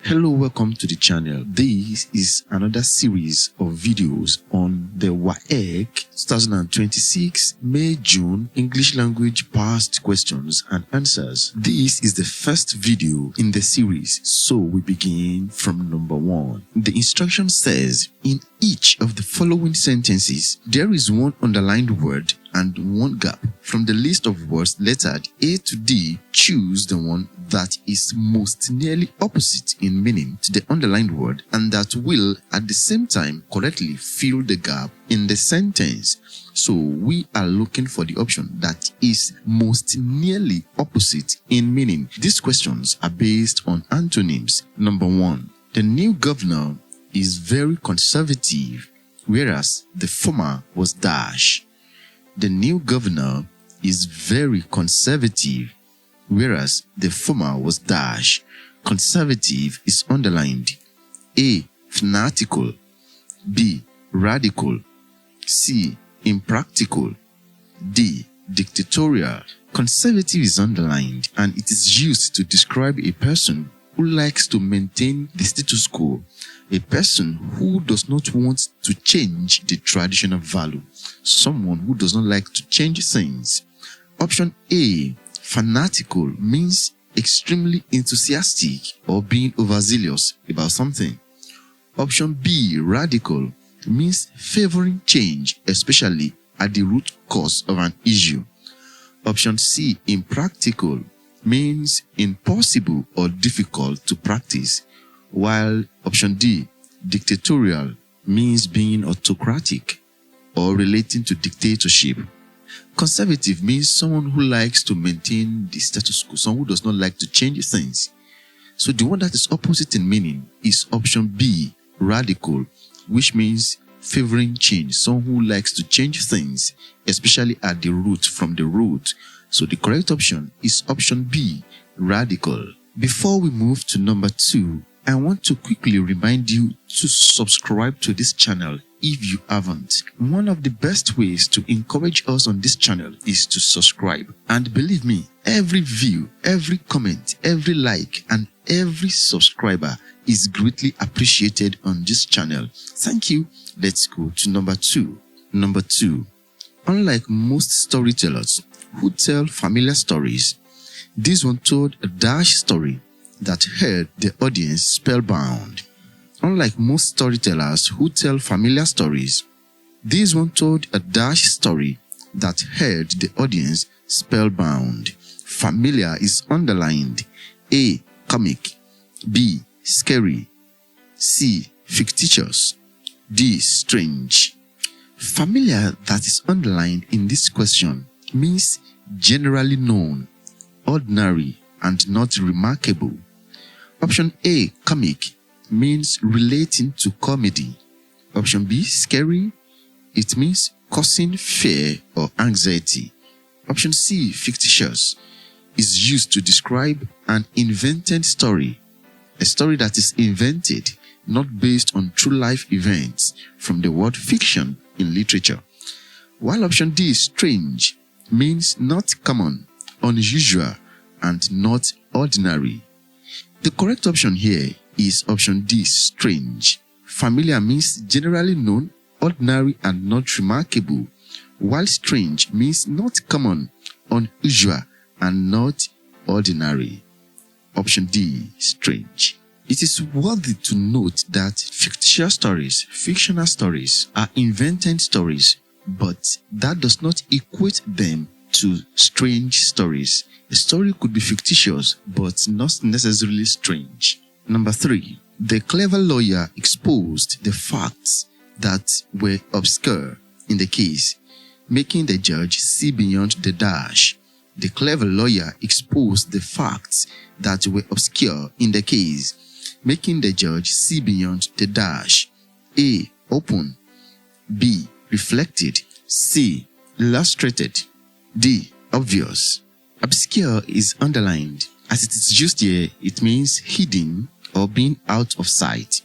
Hello, welcome to the channel. This is another series of videos on the WAEC 2026 May-June English Language Past Questions and Answers. This is the first video in the series, so we begin from number 1. The instruction says, in each of the following sentences, there is one underlined word and one gap. From the list of words lettered A to D, choose the one that is most nearly opposite in meaning to the underlined word and that will at the same time correctly fill the gap in the sentence. So we are looking for the option that is most nearly opposite in meaning. These questions are based on antonyms. Number 1. The new governor is very conservative, whereas the former was dash. The new governor is very conservative, whereas the former was dash. Conservative is underlined. A. Fanatical. B. Radical. C. Impractical. D. Dictatorial. Conservative is underlined and it is used to describe a person who likes to maintain the status quo, a person who does not want to change the traditional value, someone who does not like to change things. Option A, fanatical, means extremely enthusiastic or being overzealous about something. Option B, radical, means favoring change, especially at the root cause of an issue. Option C, impractical, means impossible or difficult to practice, while option D, dictatorial, means being autocratic or relating to dictatorship. Conservative means someone who likes to maintain the status quo, someone who does not like to change things. So the one that is opposite in meaning is option B, radical, which means favoring change, someone who likes to change things, especially at the root, from the root. So the correct option is option B, radical. Before we move to number 2, I want to quickly remind you to subscribe to this channel if you haven't. One of the best ways to encourage us on this channel is to subscribe. And believe me, every view, every comment, every like, and every subscriber is greatly appreciated on this channel. Thank you. Let's go to number 2. Number 2. Unlike most storytellers who tell familiar stories, this one told a dash story that held the audience spellbound. Unlike most storytellers who tell familiar stories, this one told a dash story that held the audience spellbound. Familiar is underlined. A. Comic. B. Scary. C. Fictitious. D. Strange. Familiar that is underlined in this question means generally known, ordinary, and not remarkable. Option A, comic, means relating to comedy. Option B, scary, it means causing fear or anxiety. Option C, fictitious, is used to describe an invented story, a story that is invented, not based on true life events, from the word fiction in literature. While option D, strange, means not common, unusual, and not ordinary. The correct option here is option D, strange. Familiar means generally known, ordinary, and not remarkable, while strange means not common, unusual, and not ordinary. Option D, strange. It is worthy to note that fictitious stories, fictional stories, are invented stories, but that does not equate them to strange stories. A story could be fictitious, but not necessarily strange. Number 3. The clever lawyer exposed the facts that were obscure in the case, making the judge see beyond the dash. The clever lawyer exposed the facts that were obscure in the case, making the judge see beyond the dash. A. Open. B. Reflected. C. Illustrated. D. Obvious. Obscure is underlined. As it is used here, it means hidden or being out of sight.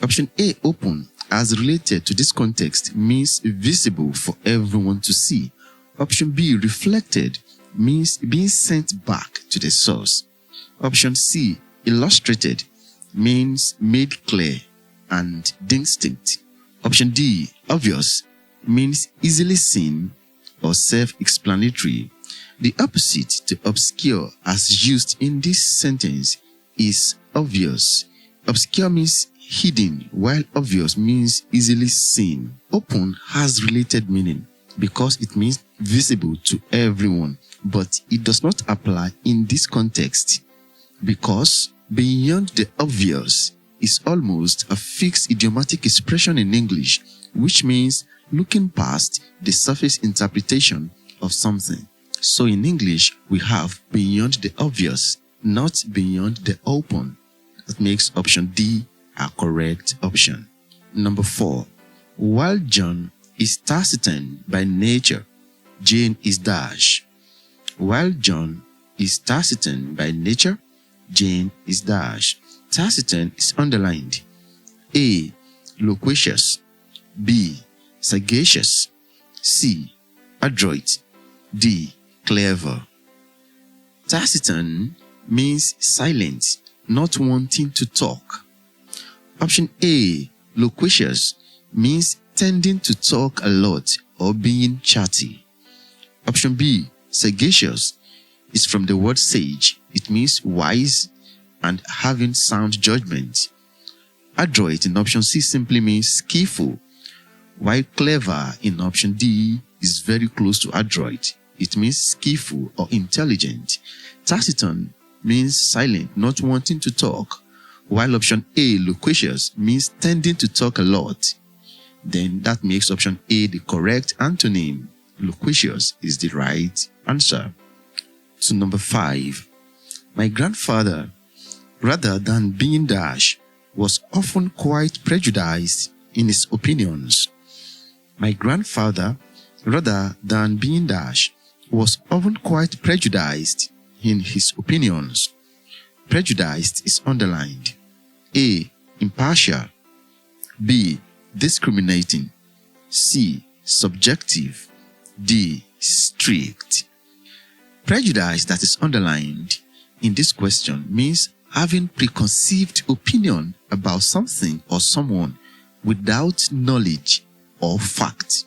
Option A, open, as related to this context, means visible for everyone to see. Option B, reflected, means being sent back to the source. Option C, illustrated, means made clear and distinct. Option D, obvious, means easily seen or self-explanatory. The opposite to obscure as used in this sentence is obvious. Obscure means hidden, while obvious means easily seen. Open has related meaning because it means visible to everyone, but it does not apply in this context because beyond the obvious is almost a fixed idiomatic expression in English, which means looking past the surface interpretation of something. So in English, we have beyond the obvious, not beyond the open. That makes option D a correct option. Number 4. While John is taciturn by nature, Jane is dash. While John is taciturn by nature, Jane is dash. Taciturn is underlined. A. Loquacious. B. Sagacious. C. Adroit. D. Clever. Taciturn means silent, not wanting to talk. Option A, loquacious, means tending to talk a lot or being chatty. Option B, sagacious, is from the word sage. It means wise and having sound judgment. Adroit in option C simply means skillful, while clever in option D is very close to adroit. It means skillful or intelligent. Taciturn means silent, not wanting to talk, while option A, loquacious, means tending to talk a lot. Then that makes option A the correct antonym. Loquacious is the right answer. So number 5. My grandfather, rather than being dash, was often quite prejudiced in his opinions. My grandfather, rather than being dash, was often quite prejudiced in his opinions. Prejudiced is underlined. A. Impartial. B. Discriminating. C. Subjective. D. Strict. Prejudice that is underlined in this question means having preconceived opinion about something or someone without knowledge or fact.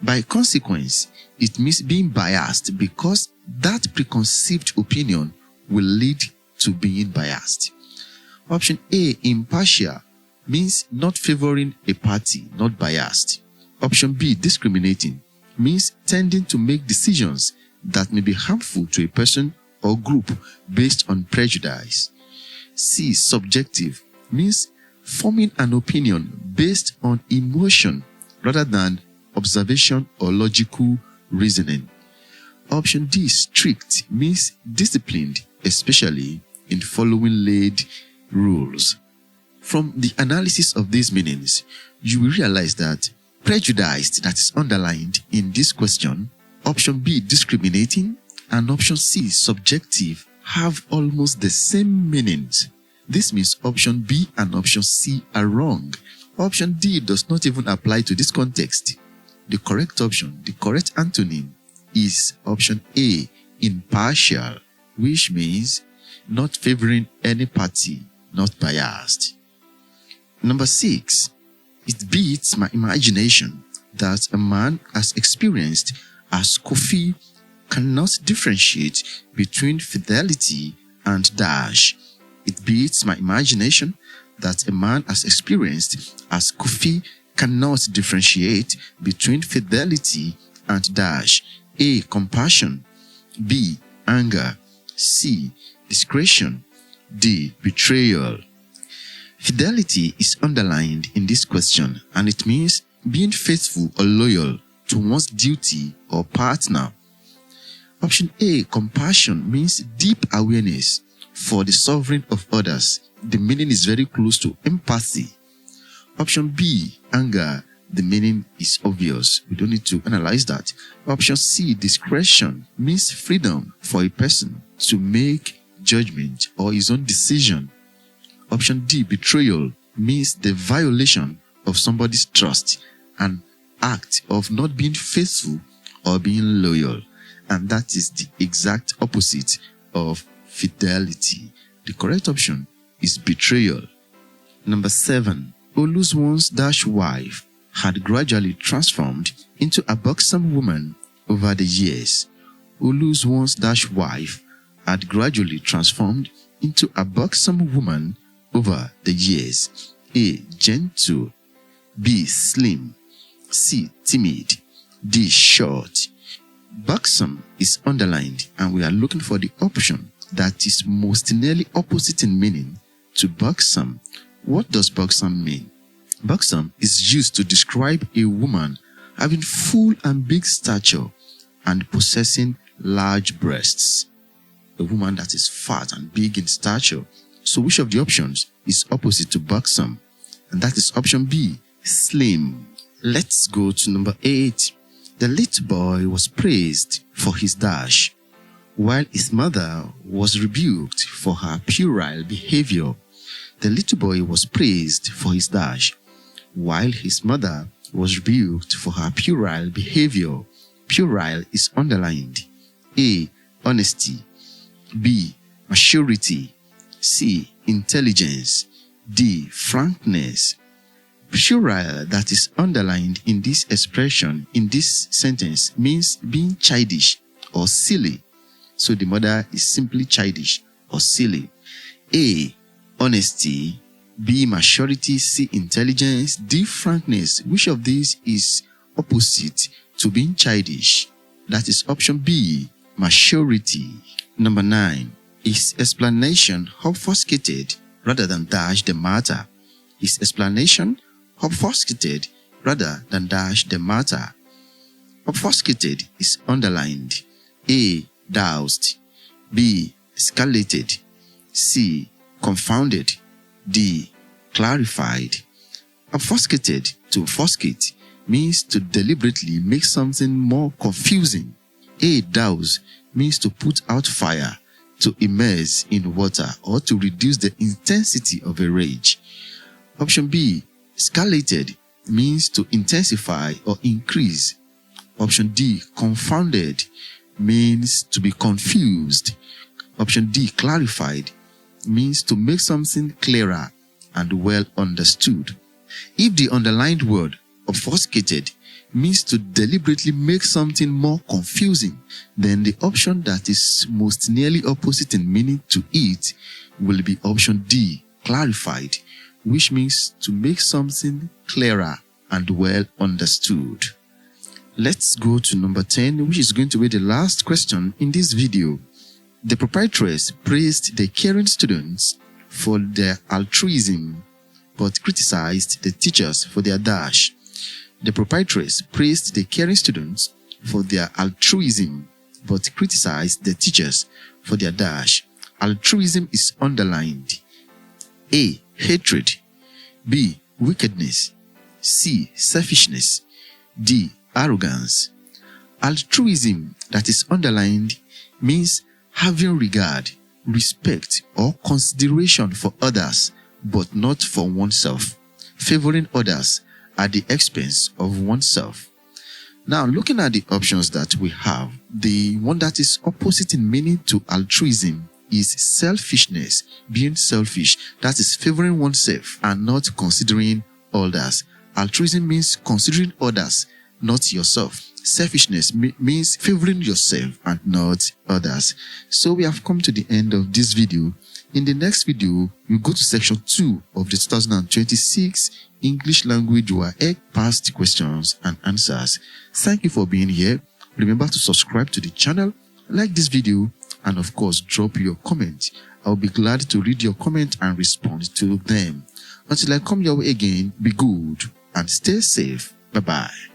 By consequence, it means being biased because that preconceived opinion will lead to being biased. Option A, impartial, means not favoring a party, not biased. Option B, discriminating, means tending to make decisions that may be harmful to a person or group based on prejudice. C, subjective, means forming an opinion based on emotion rather than observation or logical reasoning. Option D, strict, means disciplined, especially in following laid rules. From the analysis of these meanings, you will realize that prejudiced that is underlined in this question, option B, discriminating, and option C, subjective, have almost the same meanings. This means option B and option C are wrong. Option D does not even apply to this context. The correct option, the correct antonym, is option A, impartial, which means not favoring any party, not biased. Number 6, it beats my imagination that a man as experienced as Kofi cannot differentiate between fidelity and dash. It beats my imagination that a man as experienced as Kofi cannot differentiate between fidelity and dash. A, compassion. B, anger. C, discretion. D, betrayal. Fidelity is underlined in this question, and it means being faithful or loyal to one's duty or partner. Option A, compassion, means deep awareness for the suffering of others. The meaning is very close to empathy. Option B, anger, the meaning is obvious. We don't need to analyze that. Option C, discretion, means freedom for a person to make judgment or his own decision. Option D, betrayal, means the violation of somebody's trust, an act of not being faithful or being loyal. And that is the exact opposite of fidelity. The correct option is betrayal. Number 7. Olu's once wife had gradually transformed into a buxom woman over the years. Olu's once wife had gradually transformed into a buxom woman over the years. A. Gentle. B. Slim. C. Timid. D. Short. Buxom is underlined, and we are looking for the option that is most nearly opposite in meaning to buxom. What does buxom mean? Buxom is used to describe a woman having full and big stature and possessing large breasts. A woman that is fat and big in stature. So which of the options is opposite to buxom? And that is option B, slim. Let's go to number 8. The little boy was praised for his dash, while his mother was rebuked for her puerile behavior. The little boy was praised for his dash, while his mother was rebuked for her puerile behavior. Puerile is underlined. A. Honesty. B. Maturity. C. Intelligence. D. Frankness. Puerile that is underlined in this expression, in this sentence, means being childish or silly. So the mother is simply childish or silly. A. Honesty. B. Maturity. C. Intelligence. D. Frankness. Which of these is opposite to being childish? That is option B, maturity. Number 9. His explanation obfuscated rather than dash the matter. His explanation obfuscated rather than dash the matter. Obfuscated is underlined. A. Doused. B. Escalated. C. Confounded. D. Clarified. Obfuscated, to obfuscate, means to deliberately make something more confusing. A. Douse means to put out fire, to immerse in water, or to reduce the intensity of a rage. Option B. Escalated means to intensify or increase. Option D. Confounded means to be confused. Option D. Clarified means to make something clearer and well understood. If the underlined word obfuscated means to deliberately make something more confusing, then the option that is most nearly opposite in meaning to it will be option D, clarified, which means to make something clearer and well understood. Let's go to number 10, which is going to be the last question in this video. The proprietress praised the caring students for their altruism, but criticized the teachers for their dash. The proprietress praised the caring students for their altruism, but criticized the teachers for their dash. Altruism is underlined. A. Hatred. B. Wickedness. C. Selfishness. D. Arrogance. Altruism that is underlined means having regard, respect, or consideration for others, but not for oneself, favoring others at the expense of oneself. Now, looking at the options that we have, the one that is opposite in meaning to altruism is selfishness, being selfish, that is favoring oneself and not considering others. Altruism means considering others, not yourself. Selfishness means favoring yourself and not others. So we have come to the end of this video. In the next video, we go to section 2 of the 2026 English Language WAEC past questions and answers. Thank you for being here. Remember to subscribe to the channel, like this video, and of course drop your comment. I'll be glad to read your comment and respond to them. Until I come your way again, be good and stay safe. Bye-bye.